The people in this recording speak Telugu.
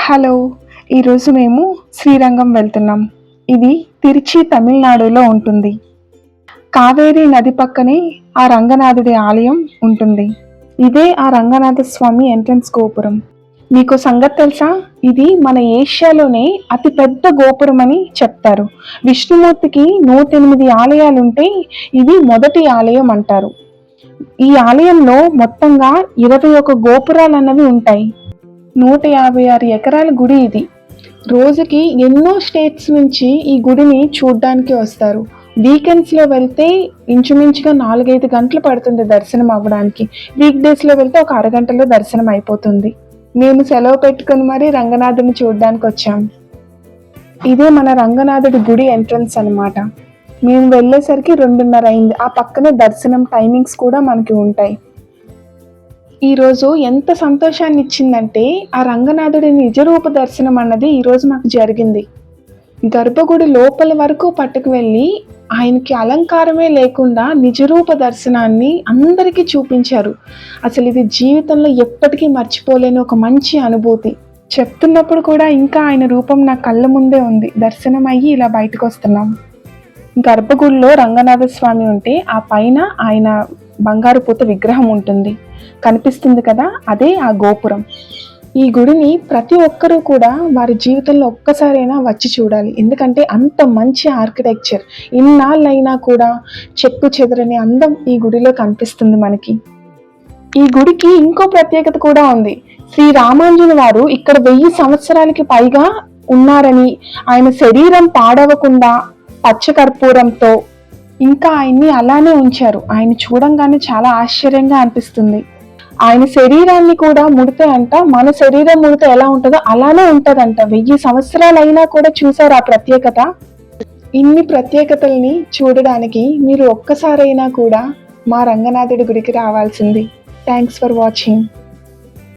హలో! ఈరోజు మేము శ్రీరంగం వెళ్తున్నాం. ఇది తిరుచి తమిళనాడులో ఉంటుంది. కావేరీ నది పక్కనే ఆ రంగనాథుడి ఆలయం ఉంటుంది. ఇదే ఆ రంగనాథ స్వామి ఎంట్రన్స్ గోపురం. మీకు సంగతి తెలుసా? ఇది మన ఏషియాలోనే అతి పెద్ద గోపురం అని చెప్తారు. విష్ణుమూర్తికి 108 ఆలయాలుంటే ఇది మొదటి ఆలయం అంటారు. ఈ ఆలయంలో మొత్తంగా 21 గోపురాలన్నవి ఉంటాయి. 156 ఎకరాల గుడి ఇది. రోజుకి ఎన్నో స్టేట్స్ నుంచి ఈ గుడిని చూడ్డానికి వస్తారు. వీకెండ్స్లో వెళ్తే ఇంచుమించుగా 4-5 గంటలు పడుతుంది దర్శనం అవ్వడానికి. వీక్ డేస్లో వెళ్తే ఒక అరగంటలో దర్శనం అయిపోతుంది. మేము సెలవు పెట్టుకుని మరీ రంగనాథుని చూడ్డానికి వచ్చాం. ఇదే మన రంగనాథుడి గుడి ఎంట్రన్స్ అన్నమాట. మేము వెళ్ళేసరికి 2:30 అయింది. ఆ పక్కనే దర్శనం టైమింగ్స్ కూడా మనకి ఉంటాయి. ఈరోజు ఎంత సంతోషాన్ని ఇచ్చిందంటే ఆ రంగనాథుడి నిజరూప దర్శనం అన్నది ఈరోజు మాకు జరిగింది. గర్భగుడి లోపల వరకు పట్టుకు వెళ్ళి ఆయనకి అలంకారమే లేకుండా నిజరూప దర్శనాన్ని అందరికీ చూపించారు. అసలు ఇది జీవితంలో ఎప్పటికీ మర్చిపోలేని ఒక మంచి అనుభూతి. చెప్తున్నప్పుడు కూడా ఇంకా ఆయన రూపం నా కళ్ళ ముందే ఉంది. దర్శనం అయ్యి ఇలా బయటకు వస్తున్నాం. గర్భగుడిలో రంగనాథ స్వామి ఉంటే ఆ పైన ఆయన బంగారు పూత విగ్రహం ఉంటుంది. కనిపిస్తుంది కదా, అదే ఆ గోపురం. ఈ గుడిని ప్రతి ఒక్కరూ కూడా వారి జీవితంలో ఒక్కసారైనా వచ్చి చూడాలి. ఎందుకంటే అంత మంచి ఆర్కిటెక్చర్. ఇన్నాళ్ళైనా కూడా చెక్కు చెదరని అందం ఈ గుడిలో కనిపిస్తుంది మనకి. ఈ గుడికి ఇంకో ప్రత్యేకత కూడా ఉంది. శ్రీ రామాంజుని వారు ఇక్కడ 1000 సంవత్సరాలకి పైగా ఉన్నారని, ఆయన శరీరం పాడవకుండా పచ్చకర్పూరంతో ఇంకా ఆయన్ని అలానే ఉంచారు. ఆయన చూడంగానే చాలా ఆశ్చర్యంగా అనిపిస్తుంది. ఆయన శరీరాన్ని కూడా ముడితే అంట మన శరీరం ముడితే ఎలా ఉంటుందో అలానే ఉంటదంట. 1000 సంవత్సరాలు అయినా కూడా చూసారు ఆ ప్రత్యేకత. ఇన్ని ప్రత్యేకతల్ని చూడడానికి మీరు ఒక్కసారైనా కూడా మా రంగనాథుడి గుడికి రావాల్సింది. Thanks for watching.